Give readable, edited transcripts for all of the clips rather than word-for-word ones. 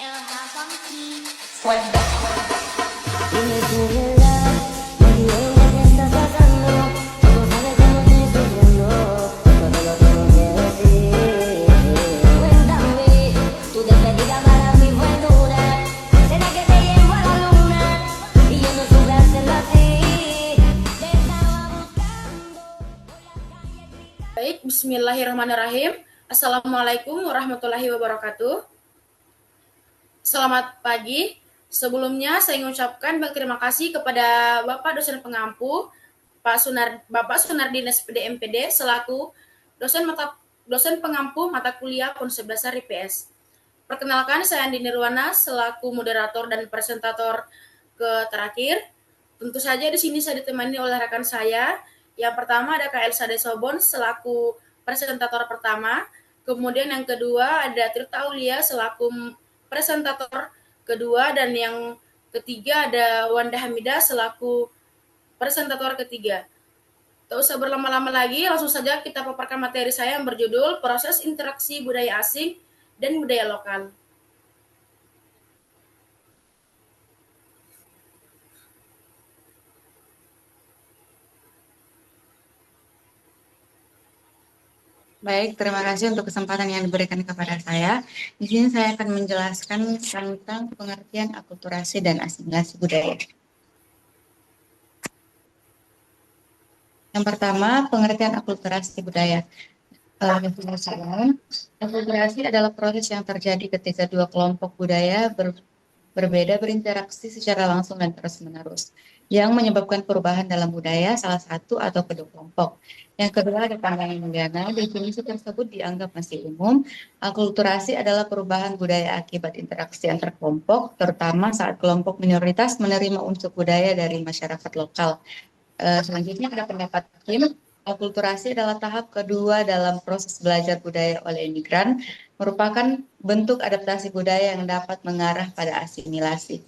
Dime tú, verdad, me diré lo que estás pasando. Tú sabes cómo estoy sufriendo, eso te lo tengo que decir. Cuéntame, tu despedida para mí fue dura. Será que te llevo a la luna y yo no supe hacerlo así. Te estaba buscando por las calles gritando. Baik, bismillahirrahmanirrahim. Assalamualaikum warahmatullahi wabarakatuh. Selamat pagi. Sebelumnya saya mengucapkan terima kasih kepada Bapak dosen pengampu, Bapak Sunardi SPD MPD selaku dosen pengampu mata kuliah PON 11 IPS. Perkenalkan, saya Andi Nirwana selaku moderator dan presentator terakhir. Tentu saja di sini saya ditemani oleh rekan saya. Yang pertama ada Kak Elsa Desobon selaku presentator pertama. Kemudian yang kedua ada Tirta Aulia selaku presentator kedua, dan yang ketiga ada Wanda Hamidah selaku presentator ketiga. Tak usah berlama-lama lagi, langsung saja kita paparkan materi saya yang berjudul Proses Interaksi Budaya Asing dan Budaya Lokal. Baik, terima kasih untuk kesempatan yang diberikan kepada saya. Di sini saya akan menjelaskan tentang pengertian akulturasi dan asimilasi budaya. Yang pertama, pengertian akulturasi budaya. Akulturasi adalah proses yang terjadi ketika dua kelompok budaya berbeda berinteraksi secara langsung dan terus-menerus, yang menyebabkan perubahan dalam budaya salah satu atau kedua kelompok. Yang kedua, ada pandangan Indiana. Definisi tersebut dianggap masih umum. Akulturasi adalah perubahan budaya akibat interaksi antar kelompok, terutama saat kelompok minoritas menerima unsur budaya dari masyarakat lokal. Selanjutnya ada pendapat Kim. Akulturasi adalah tahap kedua dalam proses belajar budaya oleh imigran, merupakan bentuk adaptasi budaya yang dapat mengarah pada asimilasi.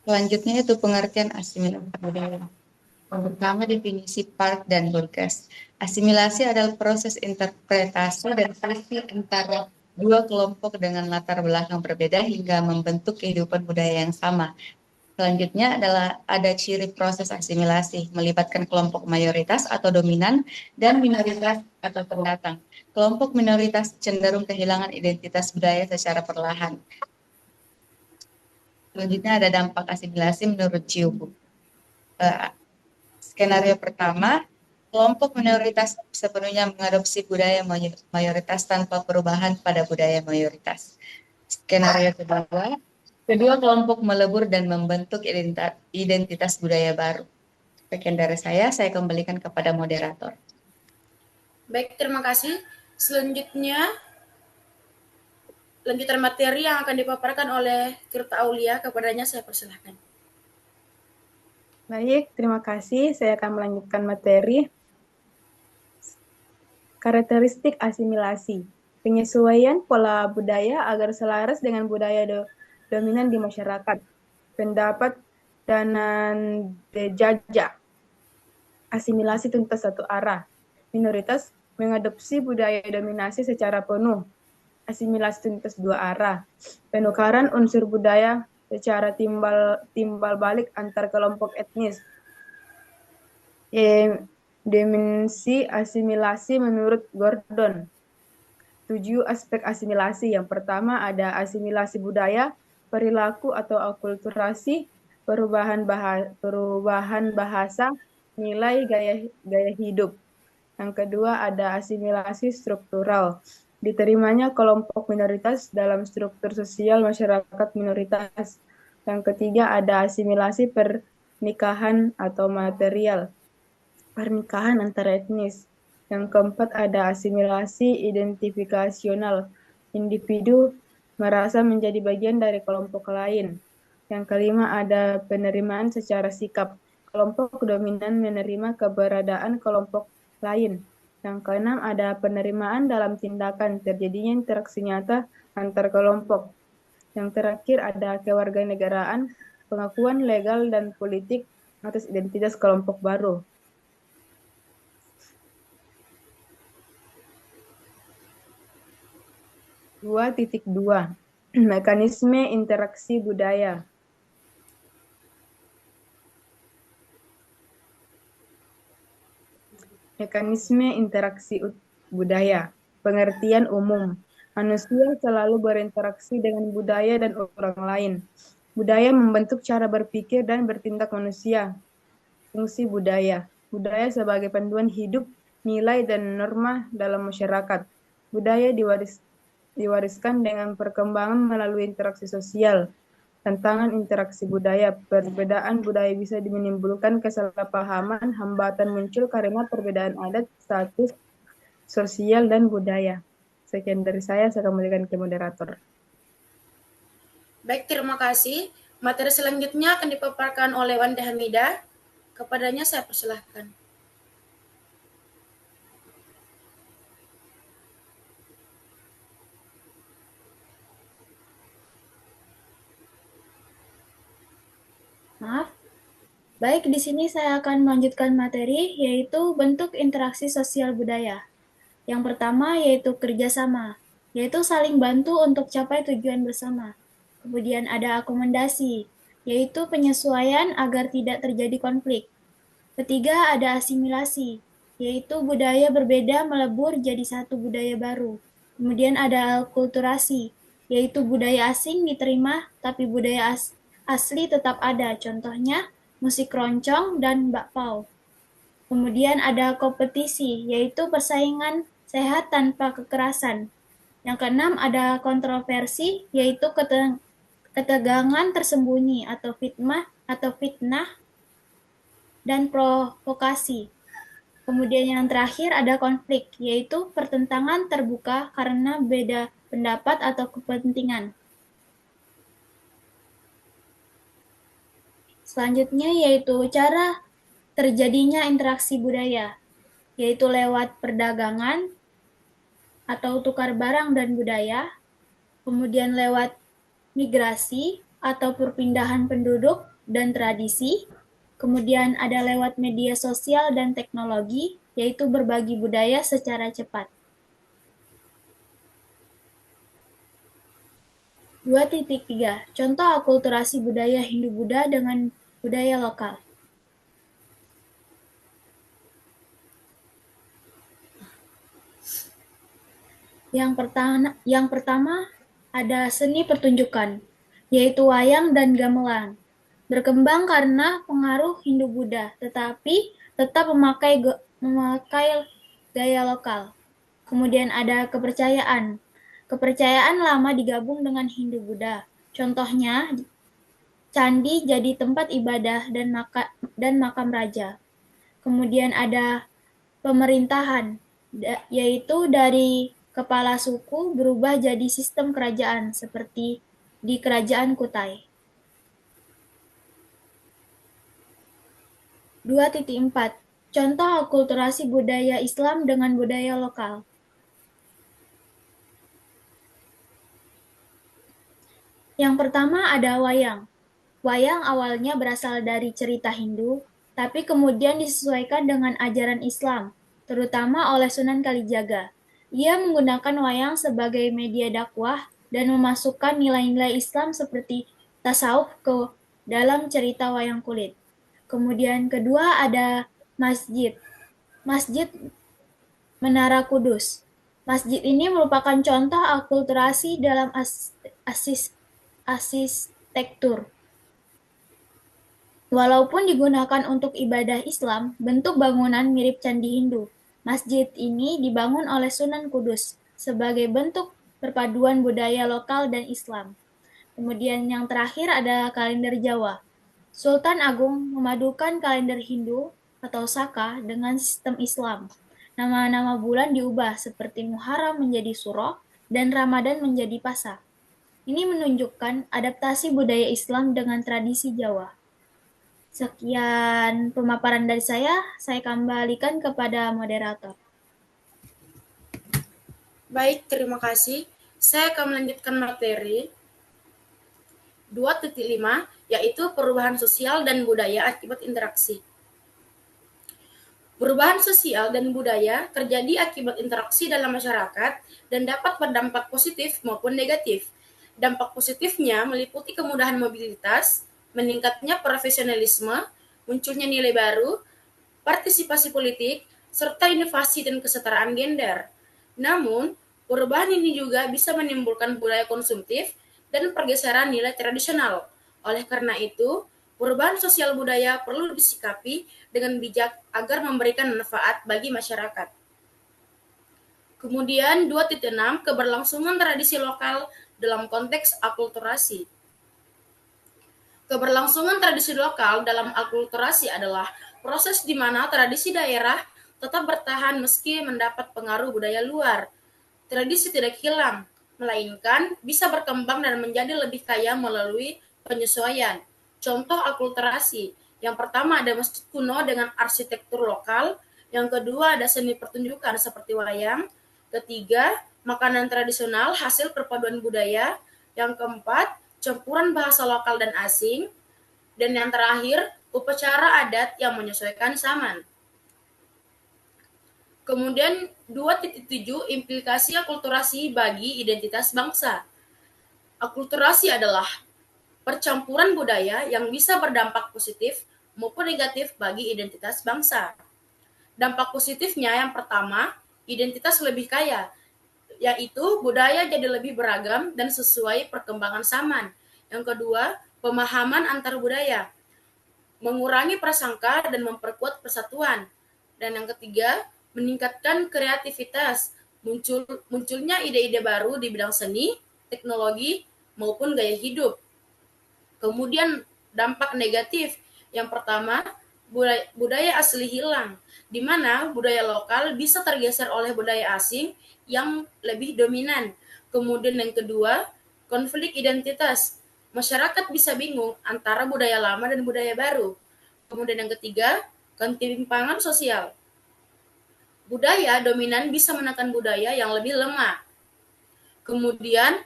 Selanjutnya itu pengertian asimilasi budaya. Yang pertama, definisi Park dan Burgess. Asimilasi adalah proses interpretasi dan fungsi antara dua kelompok dengan latar belakang berbeda hingga membentuk kehidupan budaya yang sama. Selanjutnya adalah ada ciri proses asimilasi, melibatkan kelompok mayoritas atau dominan dan minoritas atau pendatang. Kelompok minoritas cenderung kehilangan identitas budaya secara perlahan. Selanjutnya ada dampak asimilasi menurut Chiu. Skenario pertama, kelompok minoritas sepenuhnya mengadopsi budaya mayoritas tanpa perubahan pada budaya mayoritas. Skenario kedua kelompok melebur dan membentuk identitas budaya baru. Sekian dari saya kembalikan kepada moderator. Baik, terima kasih. Selanjutnya, lanjutan materi yang akan dipaparkan oleh Tirta Aulia, kepadanya saya persilahkan. Baik, terima kasih. Saya akan melanjutkan materi. Karakteristik asimilasi. Penyesuaian pola budaya agar selaras dengan budaya dominan di masyarakat. Pendapat Danan Dejaja. Asimilasi tuntas satu arah. Minoritas mengadopsi budaya dominasi secara penuh. Asimilasi tuntas dua arah. Penukaran unsur budaya secara timbal balik antar kelompok etnis. Dimensi asimilasi menurut Gordon. 7 aspek asimilasi. Yang pertama ada asimilasi budaya, perilaku atau akulturasi, perubahan bahasa, nilai gaya hidup. Yang kedua ada asimilasi struktural. Diterimanya kelompok minoritas dalam struktur sosial masyarakat minoritas. Yang ketiga ada asimilasi pernikahan atau material, pernikahan antar etnis. Yang keempat ada asimilasi identifikasional. Individu merasa menjadi bagian dari kelompok lain. Yang kelima ada penerimaan secara sikap. Kelompok dominan menerima keberadaan kelompok lain. Yang keenam ada penerimaan dalam tindakan, terjadinya interaksi nyata antar kelompok. Yang terakhir ada kewarganegaraan, pengakuan legal dan politik atas identitas kelompok baru. 2.2 Mekanisme interaksi budaya. Mekanisme interaksi budaya. Pengertian umum. Manusia selalu berinteraksi dengan budaya dan orang lain. Budaya membentuk cara berpikir dan bertindak manusia. Fungsi budaya. Budaya sebagai panduan hidup, nilai, dan norma dalam masyarakat. Budaya diwariskan dengan perkembangan melalui interaksi sosial. Tantangan interaksi budaya. Perbedaan budaya bisa menimbulkan kesalahpahaman, hambatan muncul karena perbedaan adat, status, sosial, dan budaya. Sekian dari saya kembalikan ke moderator. Baik, terima kasih. Materi selanjutnya akan dipaparkan oleh Wanda Hamidah. Kepadanya saya persilahkan. Maaf. Baik, di sini saya akan melanjutkan materi, yaitu bentuk interaksi sosial budaya. Yang pertama yaitu kerjasama, yaitu saling bantu untuk capai tujuan bersama. Kemudian ada akomodasi, yaitu penyesuaian agar tidak terjadi konflik. Ketiga ada asimilasi, yaitu budaya berbeda melebur jadi satu budaya baru. Kemudian ada akulturasi, yaitu budaya asing diterima tapi budaya asli tetap ada. Contohnya musik keroncong dan bakpao. Kemudian ada kompetisi, yaitu persaingan sehat tanpa kekerasan. Yang keenam ada kontroversi, yaitu ketegangan tersembunyi atau fitnah dan provokasi. Kemudian yang terakhir ada konflik, yaitu pertentangan terbuka karena beda pendapat atau kepentingan. Selanjutnya yaitu cara terjadinya interaksi budaya, yaitu lewat perdagangan atau tukar barang dan budaya, kemudian lewat migrasi atau perpindahan penduduk dan tradisi, kemudian ada lewat media sosial dan teknologi, yaitu berbagi budaya secara cepat. 2.3 Contoh akulturasi budaya Hindu-Buddha dengan budaya lokal. Yang pertama ada seni pertunjukan, yaitu wayang dan gamelan. Berkembang karena pengaruh Hindu-Buddha, tetapi tetap memakai gaya lokal. Kemudian ada kepercayaan. Kepercayaan lama digabung dengan Hindu-Buddha. Contohnya, candi jadi tempat ibadah dan makam raja. Kemudian ada pemerintahan, yaitu dari kepala suku berubah jadi sistem kerajaan, seperti di Kerajaan Kutai. 2.4 Contoh akulturasi budaya Islam dengan budaya lokal. Yang pertama ada wayang. Wayang awalnya berasal dari cerita Hindu, tapi kemudian disesuaikan dengan ajaran Islam, terutama oleh Sunan Kalijaga. Ia menggunakan wayang sebagai media dakwah dan memasukkan nilai-nilai Islam seperti tasawuf ke dalam cerita wayang kulit. Kemudian kedua ada masjid. Masjid Menara Kudus. Masjid ini merupakan contoh akulturasi dalam arsitektur. Walaupun digunakan untuk ibadah Islam, bentuk bangunan mirip candi Hindu. Masjid ini dibangun oleh Sunan Kudus sebagai bentuk perpaduan budaya lokal dan Islam. Kemudian yang terakhir ada kalender Jawa. Sultan Agung memadukan kalender Hindu atau Saka dengan sistem Islam. Nama-nama bulan diubah seperti Muharram menjadi Suro dan Ramadan menjadi Pasa. Ini menunjukkan adaptasi budaya Islam dengan tradisi Jawa. Sekian pemaparan dari saya kembalikan kepada moderator. Baik, terima kasih. Saya akan melanjutkan materi 2.5, yaitu perubahan sosial dan budaya akibat interaksi. Perubahan sosial dan budaya terjadi akibat interaksi dalam masyarakat dan dapat berdampak positif maupun negatif. Dampak positifnya meliputi kemudahan mobilitas, meningkatnya profesionalisme, munculnya nilai baru, partisipasi politik, serta inovasi dan kesetaraan gender. Namun, perubahan ini juga bisa menimbulkan budaya konsumtif dan pergeseran nilai tradisional. Oleh karena itu, perubahan sosial budaya perlu disikapi dengan bijak agar memberikan manfaat bagi masyarakat. Kemudian 2.6 keberlangsungan tradisi lokal dalam konteks akulturasi. Keberlangsungan tradisi lokal dalam akulturasi adalah proses di mana tradisi daerah tetap bertahan meski mendapat pengaruh budaya luar. Tradisi tidak hilang, melainkan bisa berkembang dan menjadi lebih kaya melalui penyesuaian. Contoh akulturasi, yang pertama ada masjid kuno dengan arsitektur lokal, yang kedua ada seni pertunjukan seperti wayang, ketiga makanan tradisional hasil perpaduan budaya, yang keempat campuran bahasa lokal dan asing, dan yang terakhir upacara adat yang menyesuaikan zaman. Kemudian 2.7 implikasi akulturasi bagi identitas bangsa. Akulturasi adalah percampuran budaya yang bisa berdampak positif maupun negatif bagi identitas bangsa. Dampak positifnya yang pertama, identitas lebih kaya, yaitu budaya jadi lebih beragam dan sesuai perkembangan zaman. Yang kedua, pemahaman antar budaya, mengurangi prasangka dan memperkuat persatuan. Dan yang ketiga, meningkatkan kreativitas, munculnya ide-ide baru di bidang seni, teknologi, maupun gaya hidup. Kemudian dampak negatif, yang pertama, budaya asli hilang, di mana budaya lokal bisa tergeser oleh budaya asing yang lebih dominan. Kemudian yang kedua, konflik identitas. Masyarakat bisa bingung antara budaya lama dan budaya baru. Kemudian yang ketiga, ketimpangan sosial. Budaya dominan bisa menekan budaya yang lebih lemah. Kemudian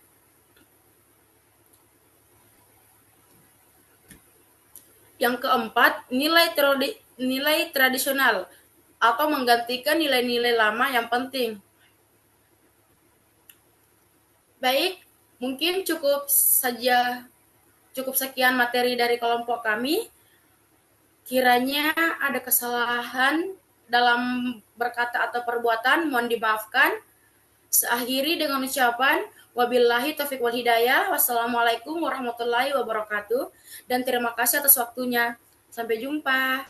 yang keempat, nilai tradisional atau menggantikan nilai-nilai lama yang penting. Baik, mungkin cukup sekian materi dari kelompok kami. Kiranya ada kesalahan dalam berkata atau perbuatan, mohon dimaafkan. Seakhiri dengan ucapan wabillahi taufiq wal hidayah. Wassalamualaikum warahmatullahi wabarakatuh. Dan terima kasih atas waktunya. Sampai jumpa.